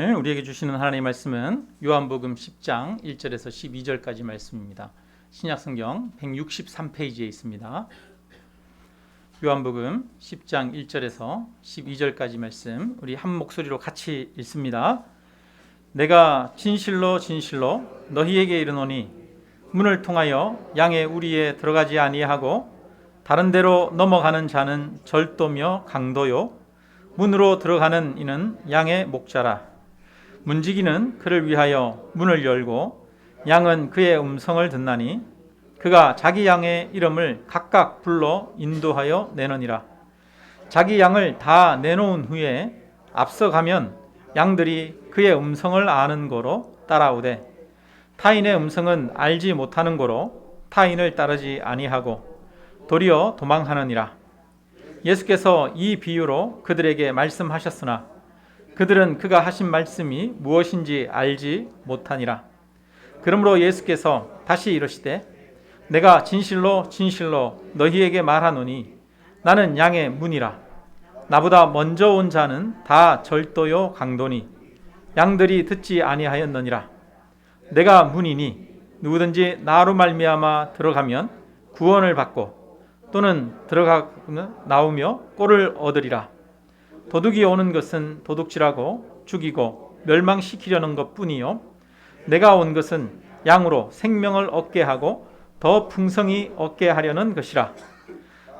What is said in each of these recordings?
오늘 우리에게 주시는 하나님의 말씀은 요한복음 10장 1절에서 12절까지 말씀입니다. 신약성경 163페이지에 있습니다. 요한복음 10장 1절에서 12절까지 말씀 우리 한 목소리로 같이 읽습니다. 내가 진실로 진실로 너희에게 이르노니 문을 통하여 양의 우리에 들어가지 아니하고 다른 데로 넘어가는 자는 절도며 강도요 문으로 들어가는 이는 양의 목자라. 문지기는 그를 위하여 문을 열고 양은 그의 음성을 듣나니 그가 자기 양의 이름을 각각 불러 인도하여 내느니라. 자기 양을 다 내놓은 후에 앞서가면 양들이 그의 음성을 아는 거로 따라오되 타인의 음성은 알지 못하는 거로 타인을 따르지 아니하고 도리어 도망하느니라. 예수께서 이 비유로 그들에게 말씀하셨으나 그들은 그가 하신 말씀이 무엇인지 알지 못하니라. 그러므로 예수께서 다시 이르시되 내가 진실로 진실로 너희에게 말하노니 나는 양의 문이라. 나보다 먼저 온 자는 다 절도요 강도니 양들이 듣지 아니하였느니라. 내가 문이니 누구든지 나로 말미암아 들어가면 구원을 받고 또는 들어가면 나오며 꼴을 얻으리라. 도둑이 오는 것은 도둑질하고 죽이고 멸망시키려는 것뿐이요 내가 온 것은 양으로 생명을 얻게 하고 더 풍성히 얻게 하려는 것이라.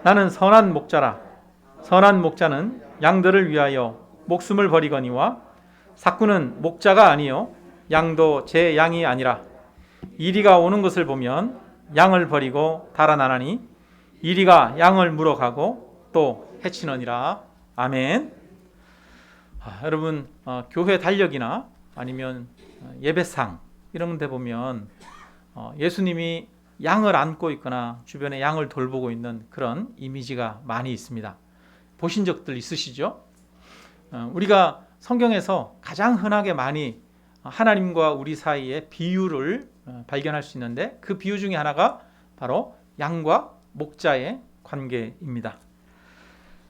나는 선한 목자라. 선한 목자는 양들을 위하여 목숨을 버리거니와 삭구는 목자가 아니요 양도 제 양이 아니라. 이리가 오는 것을 보면 양을 버리고 달아나나니 이리가 양을 물어가고 또 해치느니라. 아멘. 여러분 교회 달력이나 아니면 예배상 이런 데 보면 예수님이 양을 안고 있거나 주변에 양을 돌보고 있는 그런 이미지가 많이 있습니다. 보신 적들 있으시죠? 우리가 성경에서 가장 흔하게 많이 하나님과 우리 사이의 비유를 발견할 수 있는데 그 비유 중에 하나가 바로 양과 목자의 관계입니다.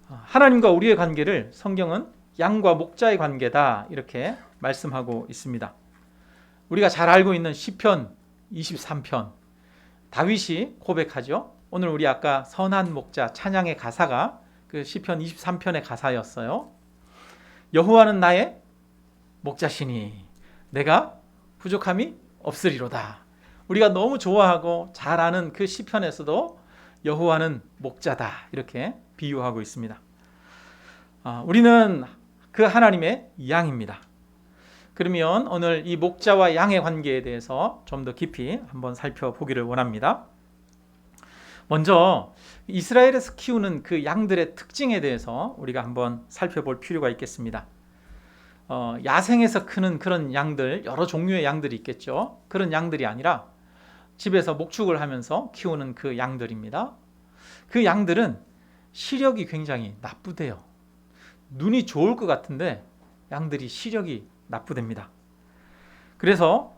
하나님과 우리의 관계를 성경은 양과 목자의 관계다 이렇게 말씀하고 있습니다. 우리가 잘 알고 있는 시편 23편 다윗이 고백하죠. 오늘 우리 아까 선한 목자 찬양의 가사가 그 시편 23편의 가사였어요. 여호와는 나의 목자시니 내가 부족함이 없으리로다. 우리가 너무 좋아하고 잘 아는 그 시편에서도 여호와는 목자다 이렇게 비유하고 있습니다. 우리는 그 하나님의 양입니다. 그러면 오늘 이 목자와 양의 관계에 대해서 좀 더 깊이 한번 살펴보기를 원합니다. 먼저 이스라엘에서 키우는 그 양들의 특징에 대해서 우리가 한번 살펴볼 필요가 있겠습니다. 야생에서 크는 그런 양들, 여러 종류의 양들이 있겠죠. 그런 양들이 아니라 집에서 목축을 하면서 키우는 그 양들입니다. 그 양들은 시력이 굉장히 나쁘대요. 눈이 좋을 것 같은데 양들이 시력이 나쁘답니다. 그래서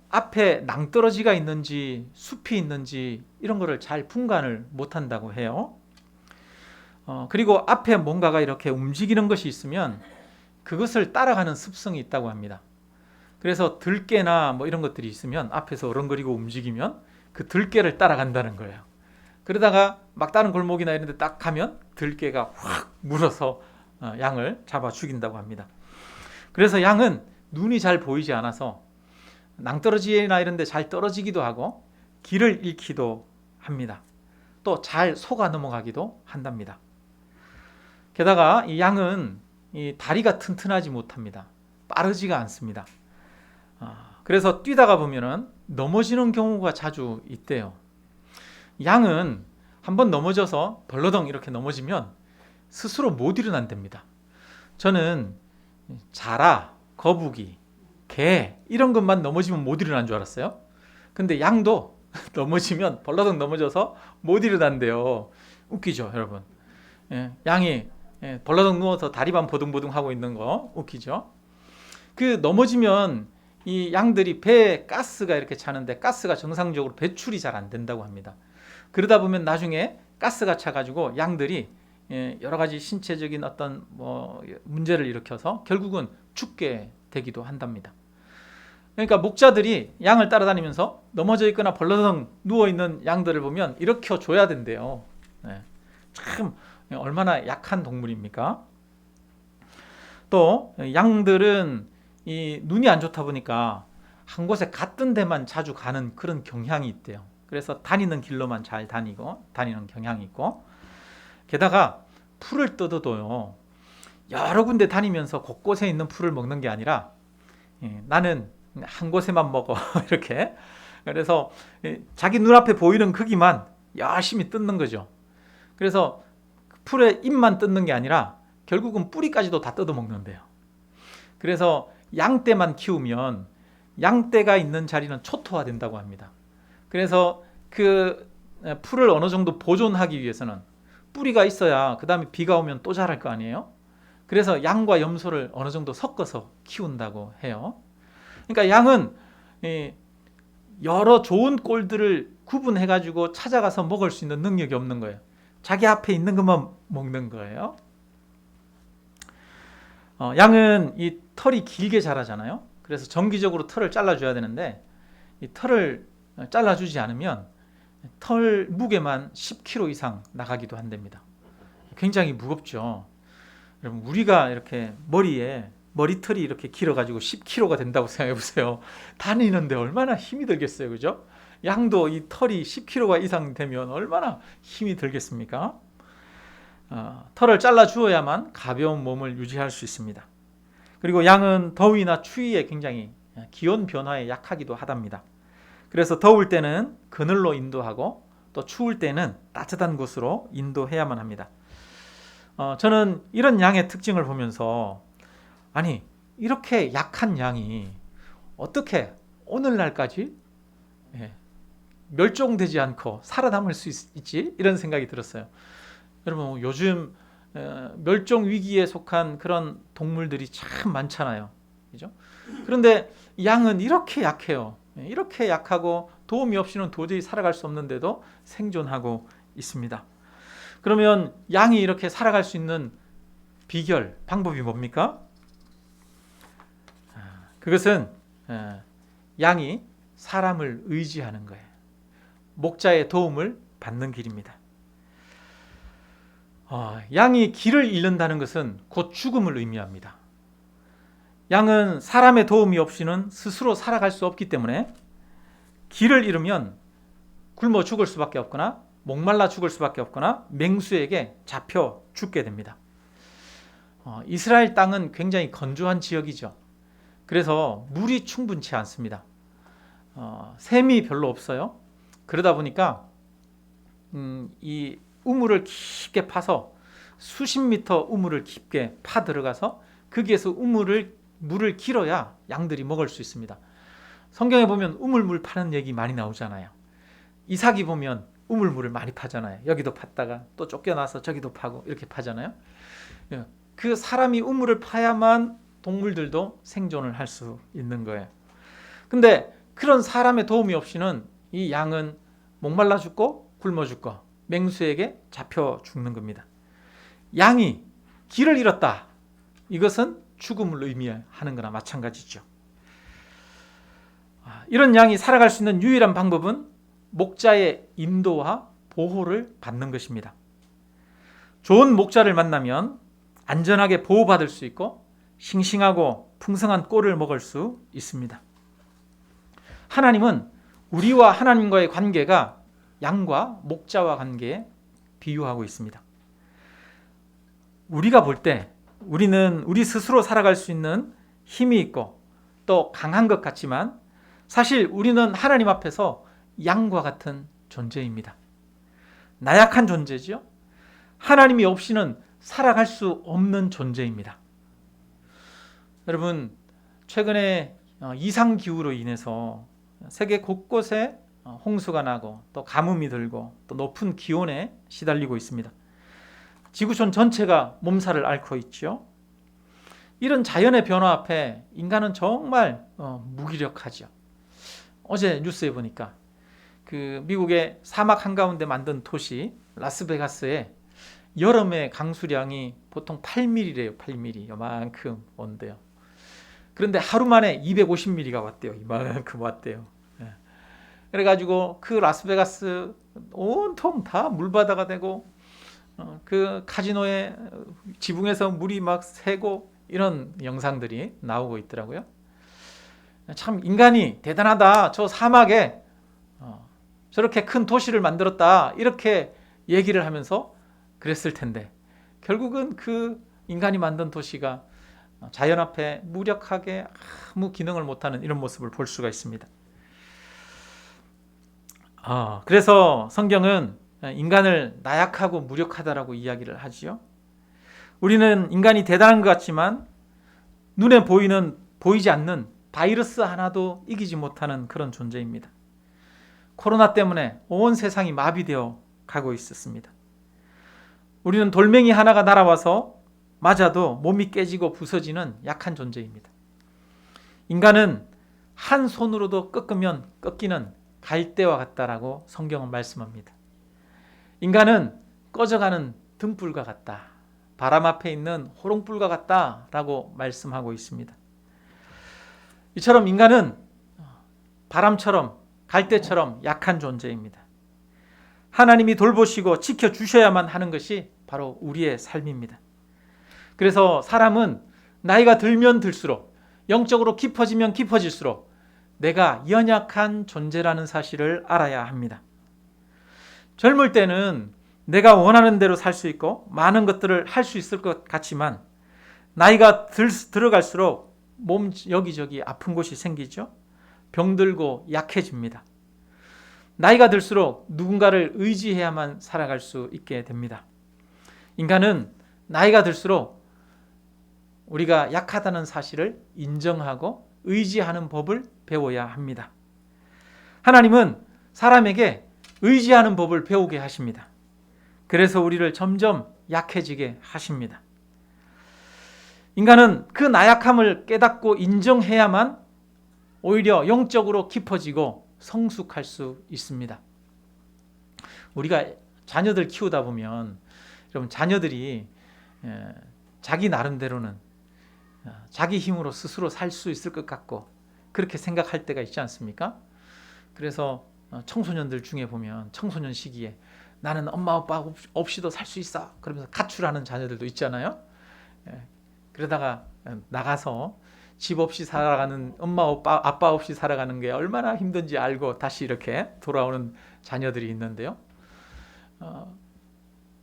앞에 낭떠러지가 있는지 숲이 있는지 이런 거를 잘 분간을 못한다고 해요. 그리고 앞에 뭔가가 이렇게 움직이는 것이 있으면 그것을 따라가는 습성이 있다고 합니다. 그래서 들깨나 뭐 이런 것들이 있으면 앞에서 어렁거리고 움직이면 그 들깨를 따라간다는 거예요. 그러다가 막 다른 골목이나 이런 데 딱 가면 들깨가 확 물어서 양을 잡아 죽인다고 합니다. 그래서 양은 눈이 잘 보이지 않아서 낭떠러지나 이런 데 잘 떨어지기도 하고 길을 잃기도 합니다. 또 잘 속아 넘어가기도 한답니다. 게다가 이 양은 이 다리가 튼튼하지 못합니다. 빠르지가 않습니다. 그래서 뛰다가 보면은 넘어지는 경우가 자주 있대요. 양은 한번 넘어져서 벌러덩 이렇게 넘어지면 스스로 못 일어난답니다. 저는 자라, 거북이, 개 이런 것만 넘어지면 못 일어난 줄 알았어요. 근데 양도 넘어지면 벌러덩 넘어져서 못 일어난대요. 웃기죠, 여러분? 양이 벌러덩 누워서 다리만 보둥보둥 하고 있는 거 웃기죠? 그 넘어지면 이 양들이 배에 가스가 이렇게 차는데 가스가 정상적으로 배출이 잘 안 된다고 합니다. 그러다 보면 나중에 가스가 차가지고 양들이 여러 가지 신체적인 어떤 문제를 일으켜서 결국은 죽게 되기도 한답니다. 그러니까 목자들이 양을 따라다니면서 넘어져 있거나 벌러덩 누워있는 양들을 보면 일으켜줘야 된대요. 참 얼마나 약한 동물입니까? 또 양들은 이 눈이 안 좋다 보니까 한 곳에 같은 데만 자주 가는 그런 경향이 있대요. 그래서 다니는 길로만 잘 다니는 경향이 있고, 게다가 풀을 뜯어도요, 여러 군데 다니면서 곳곳에 있는 풀을 먹는 게 아니라 나는 한 곳에만 먹어 이렇게. 그래서 자기 눈앞에 보이는 크기만 열심히 뜯는 거죠. 그래서 풀의 잎만 뜯는 게 아니라 결국은 뿌리까지도 다 뜯어 먹는데요. 그래서 양떼만 키우면 양떼가 있는 자리는 초토화된다고 합니다. 그래서 그 풀을 어느 정도 보존하기 위해서는 뿌리가 있어야 그 다음에 비가 오면 또 자랄 거 아니에요. 그래서 양과 염소를 어느 정도 섞어서 키운다고 해요. 그러니까 양은 여러 좋은 꼴들을 구분해가지고 찾아가서 먹을 수 있는 능력이 없는 거예요. 자기 앞에 있는 것만 먹는 거예요. 양은 이 털이 길게 자라잖아요. 그래서 정기적으로 털을 잘라줘야 되는데 이 털을 잘라주지 않으면 털 무게만 10kg 이상 나가기도 한답니다. 굉장히 무겁죠. 여러분, 우리가 이렇게 머리털이 이렇게 길어가지고 10kg가 된다고 생각해 보세요. 다니는데 얼마나 힘이 들겠어요, 그죠? 양도 이 털이 10kg 이상 되면 얼마나 힘이 들겠습니까? 털을 잘라 주어야만 가벼운 몸을 유지할 수 있습니다. 그리고 양은 더위나 추위에 굉장히 기온 변화에 약하기도 하답니다. 그래서 더울 때는 그늘로 인도하고 또 추울 때는 따뜻한 곳으로 인도해야만 합니다. 저는 이런 양의 특징을 보면서, 아니, 이렇게 약한 양이 어떻게 오늘날까지 멸종되지 않고 살아남을 수 있지? 이런 생각이 들었어요. 여러분, 요즘 멸종 위기에 속한 그런 동물들이 참 많잖아요. 그죠? 그런데 양은 이렇게 약해요. 이렇게 약하고 도움이 없이는 도저히 살아갈 수 없는데도 생존하고 있습니다. 그러면 양이 이렇게 살아갈 수 있는 비결, 방법이 뭡니까? 그것은 양이 사람을 의지하는 거예요. 목자의 도움을 받는 길입니다. 양이 길을 잃는다는 것은 곧 죽음을 의미합니다. 양은 사람의 도움이 없이는 스스로 살아갈 수 없기 때문에 길을 잃으면 굶어 죽을 수밖에 없거나 목말라 죽을 수밖에 없거나 맹수에게 잡혀 죽게 됩니다. 이스라엘 땅은 굉장히 건조한 지역이죠. 그래서 물이 충분치 않습니다. 샘이 별로 없어요. 그러다 보니까 이 우물을 깊게 파서 수십 미터 우물을 깊게 파 들어가서 거기에서 물을 길어야 양들이 먹을 수 있습니다. 성경에 보면 우물물 파는 얘기 많이 나오잖아요. 이삭이 보면 우물물을 많이 파잖아요. 여기도 팠다가 또 쫓겨나서 저기도 파고 이렇게 파잖아요. 그 사람이 우물을 파야만 동물들도 생존을 할 수 있는 거예요. 근데 그런 사람의 도움이 없이는 이 양은 목말라 죽고 굶어 죽고 맹수에게 잡혀 죽는 겁니다. 양이 길을 잃었다. 이것은 죽음을 의미하는 거나 마찬가지죠. 이런 양이 살아갈 수 있는 유일한 방법은 목자의 인도와 보호를 받는 것입니다. 좋은 목자를 만나면 안전하게 보호받을 수 있고 싱싱하고 풍성한 꼴을 먹을 수 있습니다. 하나님은 우리와 하나님과의 관계가 양과 목자와 관계에 비유하고 있습니다. 우리가 볼 때 우리는 우리 스스로 살아갈 수 있는 힘이 있고 또 강한 것 같지만 사실 우리는 하나님 앞에서 양과 같은 존재입니다. 나약한 존재죠. 하나님이 없이는 살아갈 수 없는 존재입니다. 여러분, 최근에 이상기후로 인해서 세계 곳곳에 홍수가 나고 또 가뭄이 들고 또 높은 기온에 시달리고 있습니다. 지구촌 전체가 몸살을 앓고 있죠. 이런 자연의 변화 앞에 인간은 정말 무기력하죠. 어제 뉴스에 보니까 그 미국의 사막 한가운데 만든 도시 라스베가스에 여름의 강수량이 보통 8mm래요. 8mm, 요만큼 온대요. 그런데 하루 만에 250mm가 왔대요. 이만큼 왔대요. 예. 그래가지고 그 라스베가스 온통 다 물바다가 되고 그 카지노의 지붕에서 물이 막 새고 이런 영상들이 나오고 있더라고요. 참 인간이 대단하다. 저 사막에 저렇게 큰 도시를 만들었다. 이렇게 얘기를 하면서 그랬을 텐데 결국은 그 인간이 만든 도시가 자연 앞에 무력하게 아무 기능을 못하는 이런 모습을 볼 수가 있습니다. 그래서 성경은 인간을 나약하고 무력하다라고 이야기를 하지요. 우리는 인간이 대단한 것 같지만 눈에 보이지 않는 바이러스 하나도 이기지 못하는 그런 존재입니다. 코로나 때문에 온 세상이 마비되어 가고 있었습니다. 우리는 돌멩이 하나가 날아와서 맞아도 몸이 깨지고 부서지는 약한 존재입니다. 인간은 한 손으로도 꺾으면 꺾이는 갈대와 같다라고 성경은 말씀합니다. 인간은 꺼져가는 등불과 같다. 바람 앞에 있는 호롱불과 같다라고 말씀하고 있습니다. 이처럼 인간은 바람처럼 갈대처럼 약한 존재입니다. 하나님이 돌보시고 지켜주셔야만 하는 것이 바로 우리의 삶입니다. 그래서 사람은 나이가 들면 들수록 영적으로 깊어지면 깊어질수록 내가 연약한 존재라는 사실을 알아야 합니다. 젊을 때는 내가 원하는 대로 살 수 있고 많은 것들을 할 수 있을 것 같지만 나이가 들어갈수록 몸 여기저기 아픈 곳이 생기죠. 병들고 약해집니다. 나이가 들수록 누군가를 의지해야만 살아갈 수 있게 됩니다. 인간은 나이가 들수록 우리가 약하다는 사실을 인정하고 의지하는 법을 배워야 합니다. 하나님은 사람에게 의지하는 법을 배우게 하십니다. 그래서 우리를 점점 약해지게 하십니다. 인간은 그 나약함을 깨닫고 인정해야만 오히려 영적으로 깊어지고 성숙할 수 있습니다. 우리가 자녀들 키우다 보면 여러분 자녀들이 자기 나름대로는 자기 힘으로 스스로 살 수 있을 것 같고 그렇게 생각할 때가 있지 않습니까? 그래서 청소년들 중에 보면 청소년 시기에 나는 엄마 아빠 없이도 살 수 있어 그러면서 가출하는 자녀들도 있잖아요. 그러다가 나가서 집 없이 살아가는 엄마 아빠 없이 살아가는 게 얼마나 힘든지 알고 다시 이렇게 돌아오는 자녀들이 있는데요.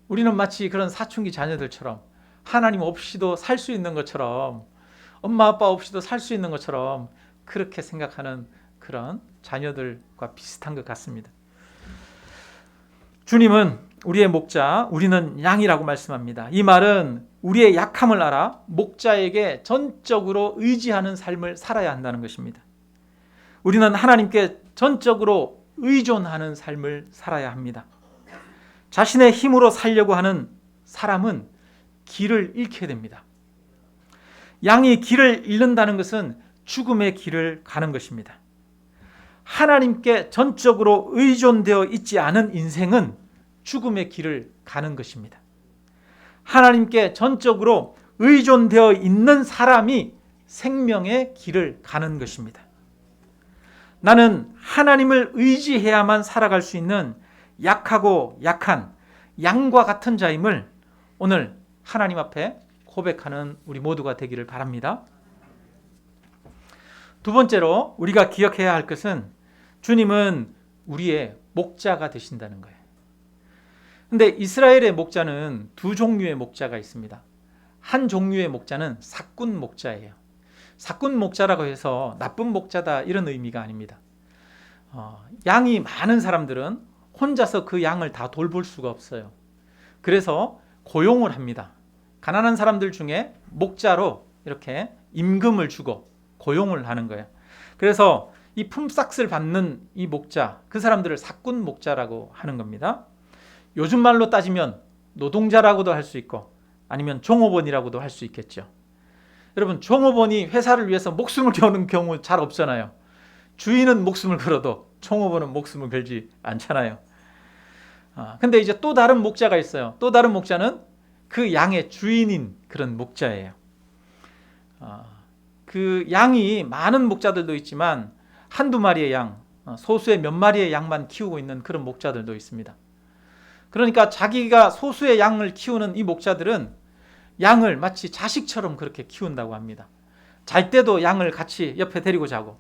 우리는 마치 그런 사춘기 자녀들처럼 하나님 없이도 살 수 있는 것처럼 엄마 아빠 없이도 살 수 있는 것처럼 그렇게 생각하는 그런 자녀들과 비슷한 것 같습니다. 주님은 우리의 목자, 우리는 양이라고 말씀합니다. 이 말은 우리의 약함을 알아 목자에게 전적으로 의지하는 삶을 살아야 한다는 것입니다. 우리는 하나님께 전적으로 의존하는 삶을 살아야 합니다. 자신의 힘으로 살려고 하는 사람은 길을 잃게 됩니다. 양이 길을 잃는다는 것은 죽음의 길을 가는 것입니다. 하나님께 전적으로 의존되어 있지 않은 인생은 죽음의 길을 가는 것입니다. 하나님께 전적으로 의존되어 있는 사람이 생명의 길을 가는 것입니다. 나는 하나님을 의지해야만 살아갈 수 있는 약하고 약한 양과 같은 자임을 오늘 하나님 앞에 고백하는 우리 모두가 되기를 바랍니다. 두 번째로 우리가 기억해야 할 것은 주님은 우리의 목자가 되신다는 거예요. 근데 이스라엘의 목자는 두 종류의 목자가 있습니다. 한 종류의 목자는 사꾼 목자예요. 사꾼 목자라고 해서 나쁜 목자다 이런 의미가 아닙니다. 양이 많은 사람들은 혼자서 그 양을 다 돌볼 수가 없어요. 그래서 고용을 합니다. 가난한 사람들 중에 목자로 이렇게 임금을 주고 고용을 하는 거예요. 그래서 이 품삯을 받는 이 목자, 그 사람들을 사꾼 목자라고 하는 겁니다. 요즘 말로 따지면 노동자라고도 할 수 있고 아니면 종업원이라고도 할 수 있겠죠. 여러분, 종업원이 회사를 위해서 목숨을 거는 경우 잘 없잖아요. 주인은 목숨을 걸어도 종업원은 목숨을 걸지 않잖아요. 근데 이제 또 다른 목자가 있어요. 또 다른 목자는 그 양의 주인인 그런 목자예요. 그 양이 많은 목자들도 있지만 한두 마리의 양, 소수의 몇 마리의 양만 키우고 있는 그런 목자들도 있습니다. 그러니까 자기가 소수의 양을 키우는 이 목자들은 양을 마치 자식처럼 그렇게 키운다고 합니다. 잘 때도 양을 같이 옆에 데리고 자고.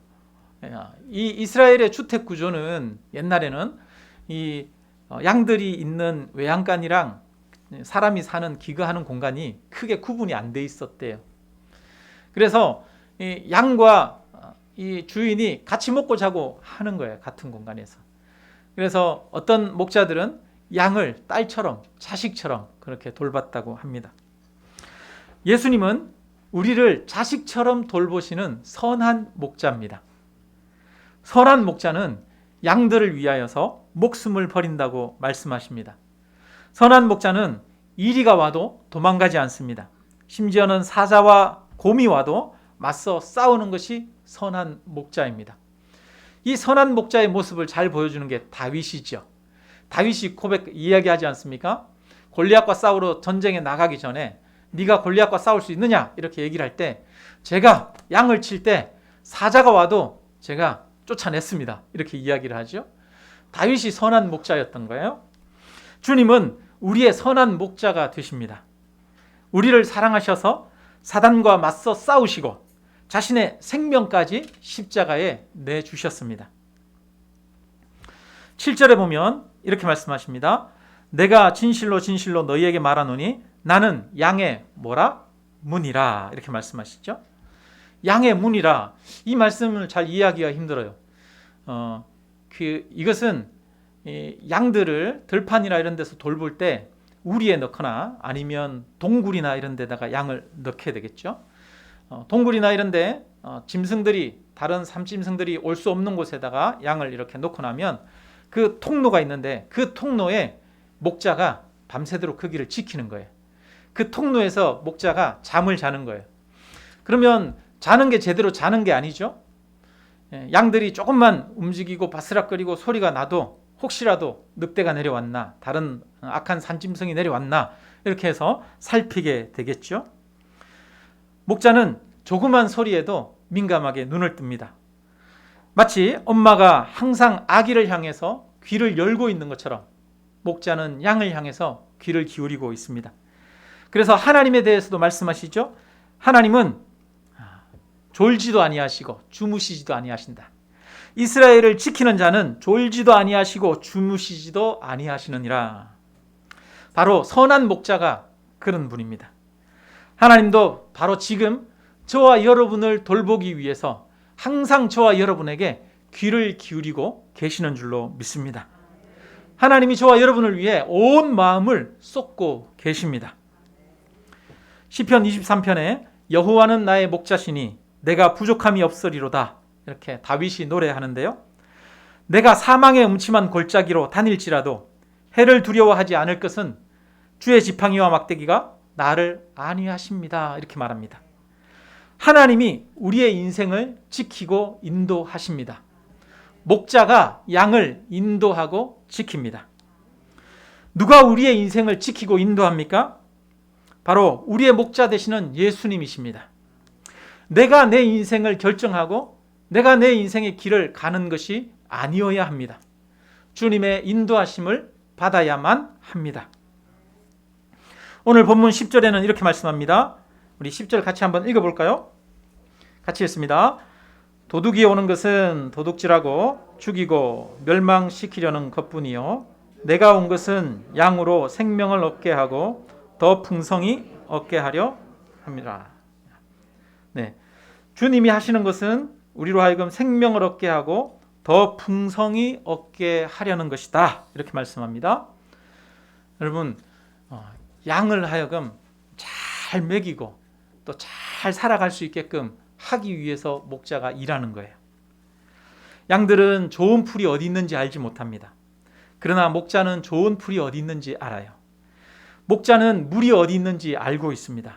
이 이스라엘의 주택 구조는 옛날에는 이 양들이 있는 외양간이랑 사람이 사는 기거하는 공간이 크게 구분이 안 돼 있었대요. 그래서 이 양과 이 주인이 같이 먹고 자고 하는 거예요. 같은 공간에서. 그래서 어떤 목자들은 양을 딸처럼 자식처럼 그렇게 돌봤다고 합니다. 예수님은 우리를 자식처럼 돌보시는 선한 목자입니다. 선한 목자는 양들을 위하여서 목숨을 버린다고 말씀하십니다. 선한 목자는 이리가 와도 도망가지 않습니다. 심지어는 사자와 곰이 와도 맞서 싸우는 것이 선한 목자입니다. 이 선한 목자의 모습을 잘 보여주는 게 다윗이죠. 다윗이 이야기하지 않습니까? 골리앗과 싸우러 전쟁에 나가기 전에 네가 골리앗과 싸울 수 있느냐 이렇게 얘기를 할 때 제가 양을 칠 때 사자가 와도 제가 쫓아냈습니다. 이렇게 이야기를 하죠. 다윗이 선한 목자였던 거예요. 주님은 우리의 선한 목자가 되십니다. 우리를 사랑하셔서 사단과 맞서 싸우시고 자신의 생명까지 십자가에 내주셨습니다. 7절에 보면 이렇게 말씀하십니다. 내가 진실로 진실로 너희에게 말하노니 나는 양의 뭐라? 문이라. 이렇게 말씀하시죠. 양의 문이라. 이 말씀을 잘 이해하기가 힘들어요. 이것은 양들을 들판이나 이런 데서 돌볼 때 우리에 넣거나 아니면 동굴이나 이런 데다가 양을 넣게 되겠죠. 동굴이나 이런 데 짐승들이 다른 삼짐승들이 올 수 없는 곳에다가 양을 이렇게 놓고 나면 그 통로가 있는데 그 통로에 목자가 밤새도록 그 길을 지키는 거예요. 그 통로에서 목자가 잠을 자는 거예요. 그러면 자는 게 제대로 자는 게 아니죠. 양들이 조금만 움직이고 바스락거리고 소리가 나도 혹시라도 늑대가 내려왔나 다른 악한 산짐승이 내려왔나 이렇게 해서 살피게 되겠죠. 목자는 조그만 소리에도 민감하게 눈을 뜹니다. 마치 엄마가 항상 아기를 향해서 귀를 열고 있는 것처럼 목자는 양을 향해서 귀를 기울이고 있습니다. 그래서 하나님에 대해서도 말씀하시죠. 하나님은 졸지도 아니하시고 주무시지도 아니하신다. 이스라엘을 지키는 자는 졸지도 아니하시고 주무시지도 아니하시느니라. 바로 선한 목자가 그런 분입니다. 하나님도 바로 지금 저와 여러분을 돌보기 위해서 항상 저와 여러분에게 귀를 기울이고 계시는 줄로 믿습니다. 하나님이 저와 여러분을 위해 온 마음을 쏟고 계십니다. 시편 23편에 여호와는 나의 목자시니 내가 부족함이 없으리로다. 이렇게 다윗이 노래하는데요. 내가 사망의 음침한 골짜기로 다닐지라도 해를 두려워하지 않을 것은 주의 지팡이와 막대기가 나를 안위하십니다. 이렇게 말합니다. 하나님이 우리의 인생을 지키고 인도하십니다. 목자가 양을 인도하고 지킵니다. 누가 우리의 인생을 지키고 인도합니까? 바로 우리의 목자 되시는 예수님이십니다. 내가 내 인생을 결정하고 내가 내 인생의 길을 가는 것이 아니어야 합니다. 주님의 인도하심을 받아야만 합니다. 오늘 본문 10절에는 이렇게 말씀합니다. 우리 10절 같이 한번 읽어볼까요? 같이 읽습니다. 도둑이 오는 것은 도둑질하고 죽이고 멸망시키려는 것뿐이요 내가 온 것은 양으로 생명을 얻게 하고 더 풍성히 얻게 하려 합니다. 네, 주님이 하시는 것은 우리로 하여금 생명을 얻게 하고 더 풍성히 얻게 하려는 것이다. 이렇게 말씀합니다. 여러분, 양을 하여금 잘 먹이고 또 잘 살아갈 수 있게끔 하기 위해서 목자가 일하는 거예요. 양들은 좋은 풀이 어디 있는지 알지 못합니다. 그러나 목자는 좋은 풀이 어디 있는지 알아요. 목자는 물이 어디 있는지 알고 있습니다.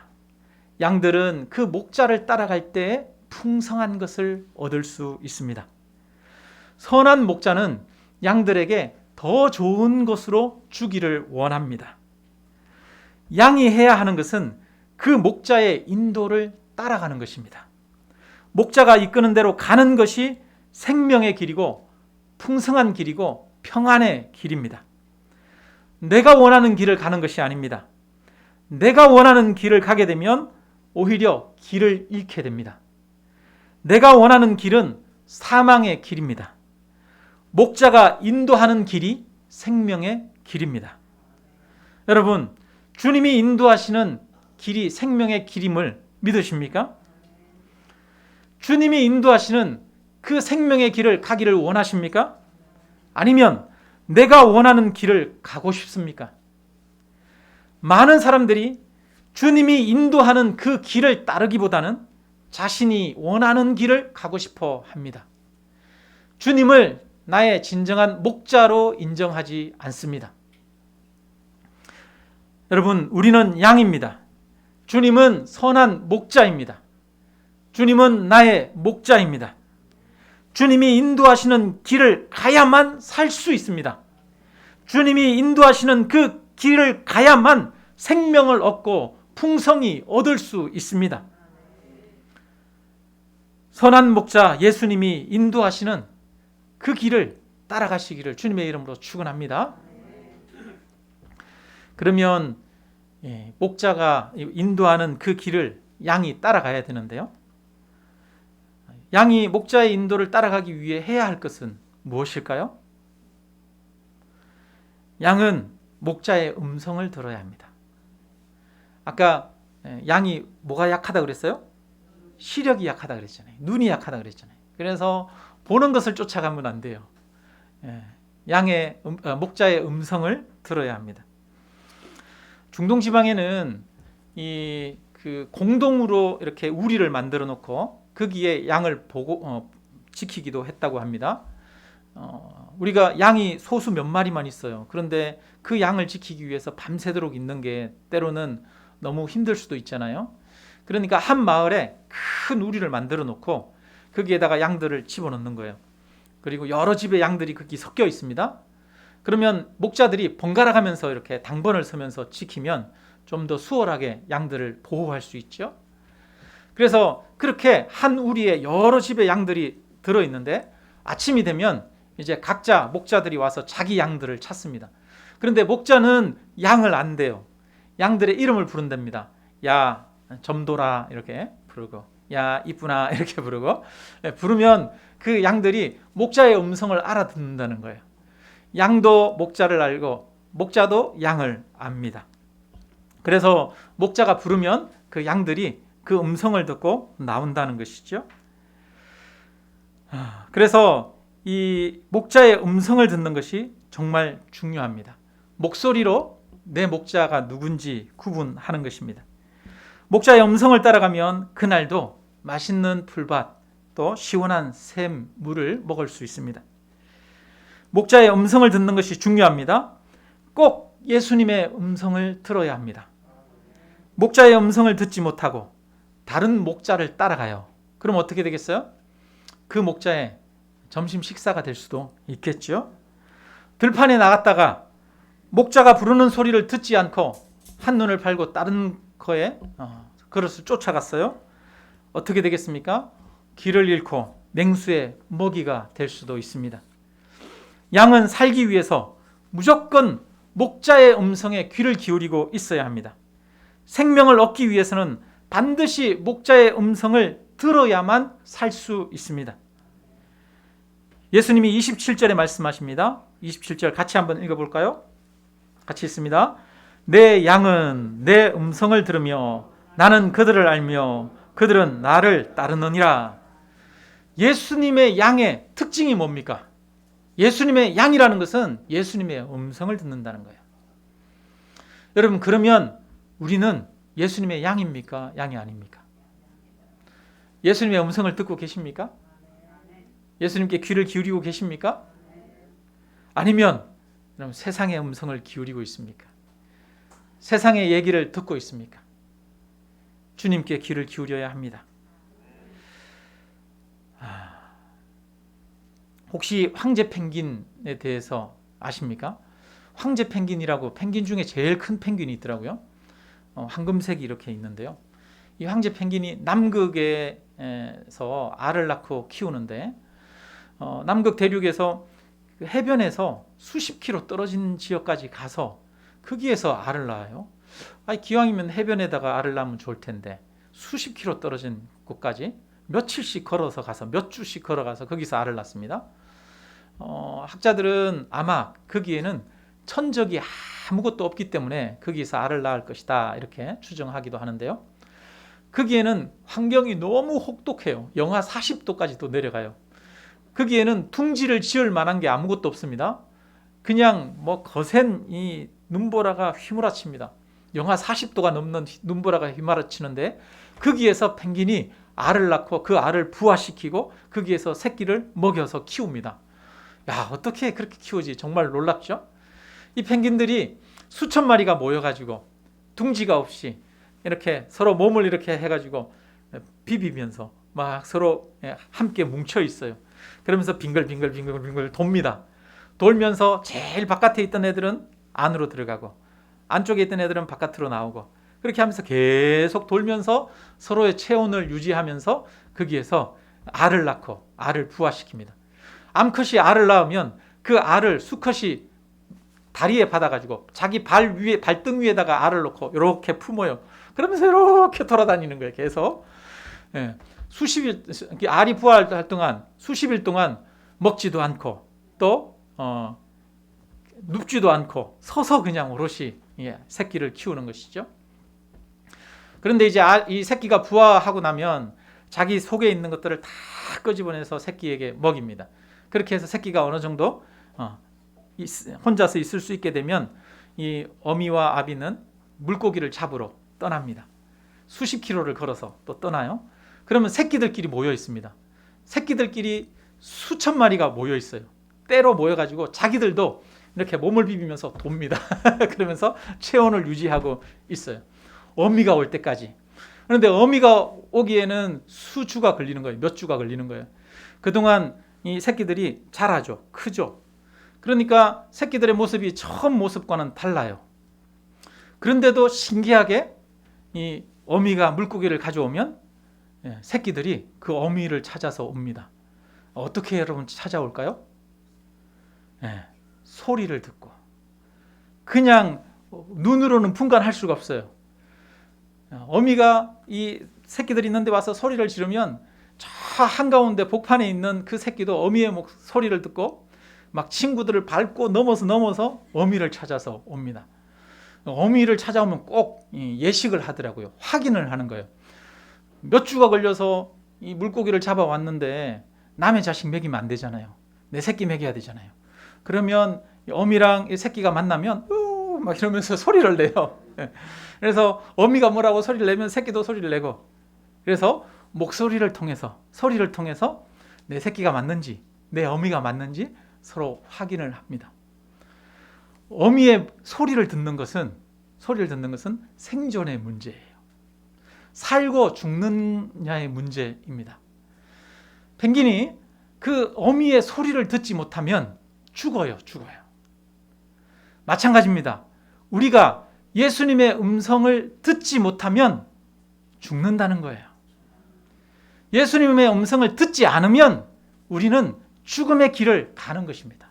양들은 그 목자를 따라갈 때 풍성한 것을 얻을 수 있습니다. 선한 목자는 양들에게 더 좋은 것으로 주기를 원합니다. 양이 해야 하는 것은 그 목자의 인도를 따라가는 것입니다. 목자가 이끄는 대로 가는 것이 생명의 길이고 풍성한 길이고 평안의 길입니다. 내가 원하는 길을 가는 것이 아닙니다. 내가 원하는 길을 가게 되면 오히려 길을 잃게 됩니다. 내가 원하는 길은 사망의 길입니다. 목자가 인도하는 길이 생명의 길입니다. 여러분, 주님이 인도하시는 길이 생명의 길임을 믿으십니까? 주님이 인도하시는 그 생명의 길을 가기를 원하십니까? 아니면 내가 원하는 길을 가고 싶습니까? 많은 사람들이 주님이 인도하는 그 길을 따르기보다는 자신이 원하는 길을 가고 싶어 합니다. 주님을 나의 진정한 목자로 인정하지 않습니다. 여러분, 우리는 양입니다. 주님은 선한 목자입니다. 주님은 나의 목자입니다. 주님이 인도하시는 길을 가야만 살 수 있습니다. 주님이 인도하시는 그 길을 가야만 생명을 얻고 풍성히 얻을 수 있습니다. 선한 목자 예수님이 인도하시는 그 길을 따라가시기를 주님의 이름으로 축원합니다. 그러면 목자가 인도하는 그 길을 양이 따라가야 되는데요. 양이 목자의 인도를 따라가기 위해 해야 할 것은 무엇일까요? 양은 목자의 음성을 들어야 합니다. 아까 양이 뭐가 약하다 그랬어요? 시력이 약하다 그랬잖아요. 눈이 약하다 그랬잖아요. 그래서 보는 것을 쫓아가면 안 돼요. 양의 목자의 음성을 들어야 합니다. 중동 지방에는 그 공동으로 이렇게 우리를 만들어 놓고 거기에 양을 보고 지키기도 했다고 합니다. 우리가 양이 소수 몇 마리만 있어요. 그런데 그 양을 지키기 위해서 밤새도록 있는 게 때로는 너무 힘들 수도 있잖아요. 그러니까 한 마을에 큰 우리를 만들어 놓고 거기에다가 양들을 집어넣는 거예요. 그리고 여러 집의 양들이 거기 섞여 있습니다. 그러면 목자들이 번갈아 가면서 이렇게 당번을 서면서 지키면 좀 더 수월하게 양들을 보호할 수 있죠. 그래서 그렇게 한 우리에 여러 집의 양들이 들어있는데 아침이 되면 이제 각자 목자들이 와서 자기 양들을 찾습니다. 그런데 목자는 양을 안 대요. 양들의 이름을 부른답니다. 야, 점돌아 이렇게 부르고, 야, 이쁘나 이렇게 부르고, 부르면 그 양들이 목자의 음성을 알아듣는다는 거예요. 양도 목자를 알고 목자도 양을 압니다. 그래서 목자가 부르면 그 양들이 그 음성을 듣고 나온다는 것이죠. 그래서 이 목자의 음성을 듣는 것이 정말 중요합니다. 목소리로 내 목자가 누군지 구분하는 것입니다. 목자의 음성을 따라가면 그날도 맛있는 풀밭 또 시원한 샘물을 먹을 수 있습니다. 목자의 음성을 듣는 것이 중요합니다. 꼭 예수님의 음성을 들어야 합니다. 목자의 음성을 듣지 못하고 다른 목자를 따라가요. 그럼 어떻게 되겠어요? 그 목자의 점심 식사가 될 수도 있겠죠. 들판에 나갔다가 목자가 부르는 소리를 듣지 않고 한눈을 팔고 다른 거에 그릇을 쫓아갔어요. 어떻게 되겠습니까? 길을 잃고 맹수의 먹이가 될 수도 있습니다. 양은 살기 위해서 무조건 목자의 음성에 귀를 기울이고 있어야 합니다. 생명을 얻기 위해서는 반드시 목자의 음성을 들어야만 살 수 있습니다. 예수님이 27절에 말씀하십니다. 27절 같이 한번 읽어볼까요? 같이 읽습니다. 내 양은 내 음성을 들으며 나는 그들을 알며 그들은 나를 따르느니라. 예수님의 양의 특징이 뭡니까? 예수님의 양이라는 것은 예수님의 음성을 듣는다는 거예요. 여러분, 그러면 우리는 예수님의 양입니까? 양이 아닙니까? 예수님의 음성을 듣고 계십니까? 예수님께 귀를 기울이고 계십니까? 아니면 여러분, 세상의 음성을 기울이고 있습니까? 세상의 얘기를 듣고 있습니까? 주님께 귀를 기울여야 합니다. 혹시 황제 펭귄에 대해서 아십니까? 황제 펭귄이라고 펭귄 중에 제일 큰 펭귄이 있더라고요. 황금색이 이렇게 있는데요. 이 황제 펭귄이 남극에 알을 낳고 키우는데 남극 대륙에서 그 해변에서 수십 킬로 떨어진 지역까지 가서 거기에서 알을 낳아요. 아니, 기왕이면 해변에다가 알을 낳으면 좋을 텐데 수십 킬로 떨어진 곳까지 며칠씩 걸어서 가서 몇 주씩 걸어가서 거기서 알을 낳습니다. 학자들은 아마 거기에는 천적이 아무것도 없기 때문에 거기서 알을 낳을 것이다 이렇게 추정하기도 하는데요. 거기에는 환경이 너무 혹독해요. 영하 40도까지도 내려가요. 거기에는 둥지를 지을 만한 게 아무것도 없습니다. 그냥 뭐 거센 이 눈보라가 휘몰아칩니다. 영하 40도가 넘는 눈보라가 휘몰아치는데 거기에서 펭귄이 알을 낳고 그 알을 부화시키고 거기에서 새끼를 먹여서 키웁니다. 야, 어떻게 그렇게 키우지? 정말 놀랍죠? 이 펭귄들이 수천 마리가 모여가지고 둥지가 없이 이렇게 서로 몸을 이렇게 해가지고 비비면서 막 서로 함께 뭉쳐 있어요. 그러면서 빙글빙글 돕니다. 돌면서 제일 바깥에 있던 애들은 안으로 들어가고 안쪽에 있던 애들은 바깥으로 나오고 그렇게 하면서 계속 돌면서 서로의 체온을 유지하면서 거기에서 알을 낳고 알을 부화시킵니다. 암컷이 알을 낳으면 그 알을 수컷이 다리에 받아가지고 자기 발등 위에다가 알을 놓고 이렇게 품어요. 그러면서 이렇게 돌아다니는 거예요. 계속. 수십일, 알이 부화할 동안 수십일 동안 먹지도 않고 또 눕지도 않고 서서 그냥 오롯이 새끼를 키우는 것이죠. 그런데 이제 이 새끼가 부화하고 나면 자기 속에 있는 것들을 다 끄집어내서 새끼에게 먹입니다. 그렇게 해서 새끼가 어느 정도 혼자서 있을 수 있게 되면 이 어미와 아비는 물고기를 잡으러 떠납니다. 수십 킬로를 걸어서 또 떠나요. 그러면 새끼들끼리 모여 있습니다. 새끼들끼리 수천 마리가 모여 있어요. 때로 모여가지고 자기들도 이렇게 몸을 비비면서 돕니다. 그러면서 체온을 유지하고 있어요. 어미가 올 때까지. 그런데 어미가 오기에는 수주가 걸리는 거예요. 몇 주가 걸리는 거예요. 그동안 이 새끼들이 자라죠. 크죠. 그러니까 새끼들의 모습이 처음 모습과는 달라요. 그런데도 신기하게 이 어미가 물고기를 가져오면 새끼들이 그 어미를 찾아서 옵니다. 어떻게 여러분 찾아올까요? 소리를 듣고. 그냥 눈으로는 분간할 수가 없어요. 어미가 이 새끼들이 있는데 와서 소리를 지르면 저 한가운데 복판에 있는 그 새끼도 어미의 소리를 듣고 막 친구들을 밟고 넘어서 어미를 찾아서 옵니다. 어미를 찾아오면 꼭 예식을 하더라고요. 확인을 하는 거예요. 몇 주가 걸려서 이 물고기를 잡아왔는데 남의 자식 먹이면 안 되잖아요. 내 새끼 먹여야 되잖아요. 그러면 어미랑 이 새끼가 만나면 막 이러면서 소리를 내요. 그래서 어미가 뭐라고 소리를 내면 새끼도 소리를 내고 그래서 목소리를 통해서 소리를 통해서 내 새끼가 맞는지 내 어미가 맞는지 서로 확인을 합니다. 어미의 소리를 듣는 것은 생존의 문제예요. 살고 죽느냐의 문제입니다. 펭귄이 그 어미의 소리를 듣지 못하면 죽어요. 마찬가지입니다. 우리가 예수님의 음성을 듣지 못하면 죽는다는 거예요. 예수님의 음성을 듣지 않으면 우리는 죽음의 길을 가는 것입니다.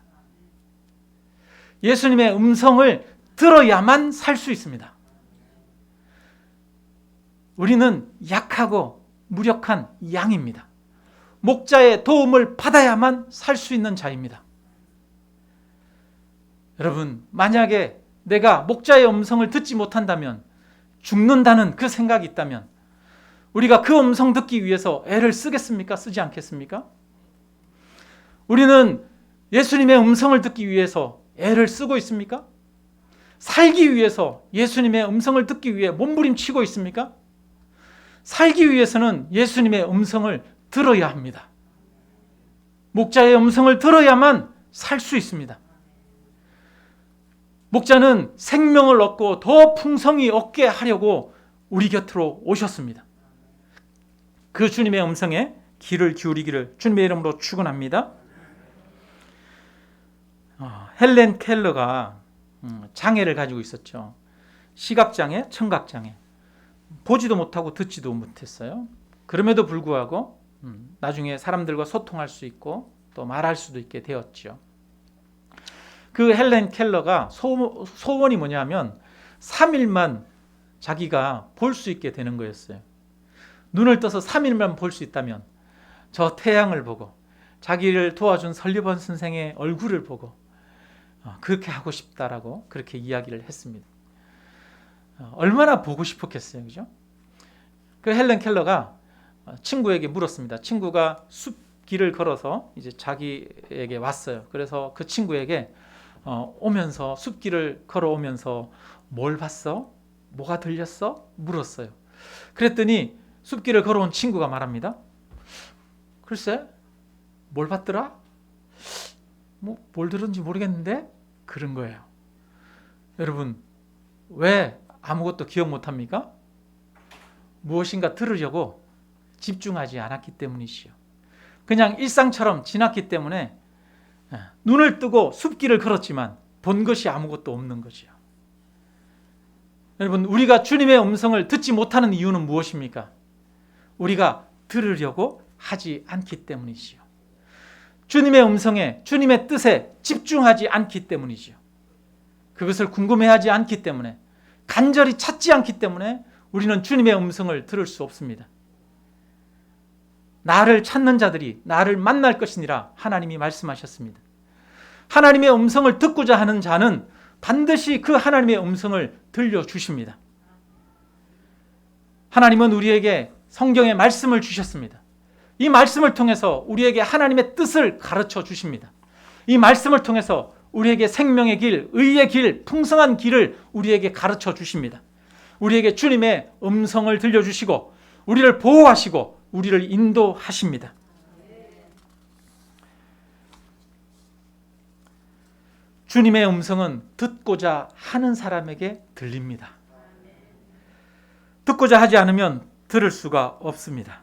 예수님의 음성을 들어야만 살 수 있습니다. 우리는 약하고 무력한 양입니다. 목자의 도움을 받아야만 살 수 있는 자입니다. 여러분, 만약에 내가 목자의 음성을 듣지 못한다면 죽는다는 그 생각이 있다면 우리가 그 음성 듣기 위해서 애를 쓰겠습니까? 쓰지 않겠습니까? 우리는 예수님의 음성을 듣기 위해서 애를 쓰고 있습니까? 살기 위해서 예수님의 음성을 듣기 위해 몸부림치고 있습니까? 살기 위해서는 예수님의 음성을 들어야 합니다. 목자의 음성을 들어야만 살 수 있습니다. 목자는 생명을 얻고 더 풍성히 얻게 하려고 우리 곁으로 오셨습니다. 그 주님의 음성에 귀를 기울이기를 주님의 이름으로 축원합니다. 헬렌 켈러가 장애를 가지고 있었죠. 시각장애, 청각장애. 보지도 못하고 듣지도 못했어요. 그럼에도 불구하고 나중에 사람들과 소통할 수 있고 또 말할 수도 있게 되었죠. 그 헬렌 켈러가 소원이 뭐냐면 3일만 자기가 볼 수 있게 되는 거였어요. 눈을 떠서 3일만 볼 수 있다면 저 태양을 보고 자기를 도와준 설리번 선생의 얼굴을 보고 그렇게 하고 싶다라고 그렇게 이야기를 했습니다. 얼마나 보고 싶었겠어요, 그죠? 그 헬렌 켈러가 친구에게 물었습니다. 친구가 숲길을 걸어서 이제 자기에게 왔어요. 그래서 그 친구에게 오면서 숲길을 걸어오면서 뭘 봤어? 뭐가 들렸어? 물었어요. 그랬더니 숲길을 걸어온 친구가 말합니다. 글쎄, 뭘 봤더라? 뭘 들은지 모르겠는데? 그런 거예요. 여러분, 왜 아무것도 기억 못합니까? 무엇인가 들으려고 집중하지 않았기 때문이시요. 그냥 일상처럼 지났기 때문에 눈을 뜨고 숲길을 걸었지만 본 것이 아무것도 없는 거지요. 여러분, 우리가 주님의 음성을 듣지 못하는 이유는 무엇입니까? 우리가 들으려고 하지 않기 때문이지요. 주님의 음성에, 주님의 뜻에 집중하지 않기 때문이지요. 그것을 궁금해하지 않기 때문에, 간절히 찾지 않기 때문에 우리는 주님의 음성을 들을 수 없습니다. 나를 찾는 자들이 나를 만날 것이니라 하나님이 말씀하셨습니다. 하나님의 음성을 듣고자 하는 자는 반드시 그 하나님의 음성을 들려주십니다. 하나님은 우리에게 성경의 말씀을 주셨습니다. 이 말씀을 통해서 우리에게 하나님의 뜻을 가르쳐 주십니다. 이 말씀을 통해서 우리에게 생명의 길, 의의 길, 풍성한 길을 우리에게 가르쳐 주십니다. 우리에게 주님의 음성을 들려주시고 우리를 보호하시고 우리를 인도하십니다. 주님의 음성은 듣고자 하는 사람에게 들립니다. 듣고자 하지 않으면 들을 수가 없습니다.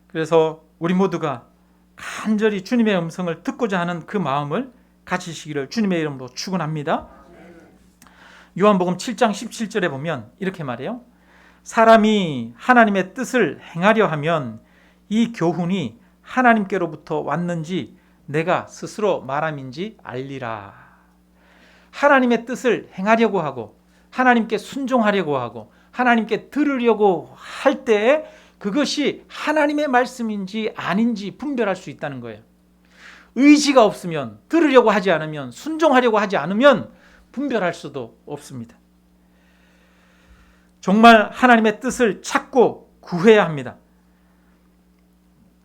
그래서 우리 모두가 간절히 주님의 음성을 듣고자 하는 그 마음을 가지시기를 주님의 이름으로 축원합니다. 요한복음 7장 17절에 보면 이렇게 말해요. 사람이 하나님의 뜻을 행하려 하면 이 교훈이 하나님께로부터 왔는지 내가 스스로 말함인지 알리라. 하나님의 뜻을 행하려고 하고 하나님께 순종하려고 하고 하나님께 들으려고 할 때 그것이 하나님의 말씀인지 아닌지 분별할 수 있다는 거예요. 의지가 없으면, 들으려고 하지 않으면, 순종하려고 하지 않으면 분별할 수도 없습니다. 정말 하나님의 뜻을 찾고 구해야 합니다.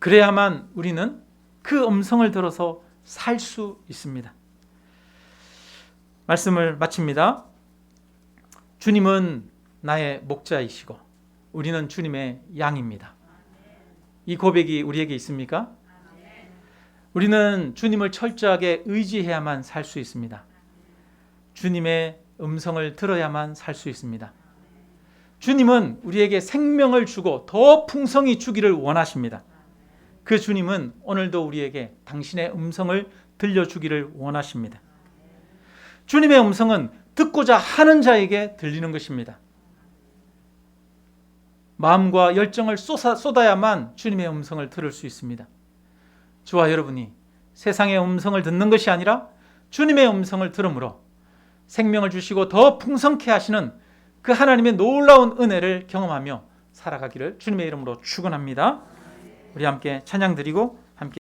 그래야만 우리는 그 음성을 들어서 살 수 있습니다. 말씀을 마칩니다. 주님은 나의 목자이시고 우리는 주님의 양입니다. 이 고백이 우리에게 있습니까? 우리는 주님을 철저하게 의지해야만 살 수 있습니다. 주님의 음성을 들어야만 살 수 있습니다. 주님은 우리에게 생명을 주고 더 풍성히 주기를 원하십니다. 그 주님은 오늘도 우리에게 당신의 음성을 들려주기를 원하십니다. 주님의 음성은 듣고자 하는 자에게 들리는 것입니다. 마음과 열정을 쏟아야만 주님의 음성을 들을 수 있습니다. 저와 여러분이 세상의 음성을 듣는 것이 아니라 주님의 음성을 들음으로 생명을 주시고 더 풍성케 하시는 그 하나님의 놀라운 은혜를 경험하며 살아가기를 주님의 이름으로 축원합니다. 우리 함께 찬양 드리고 함께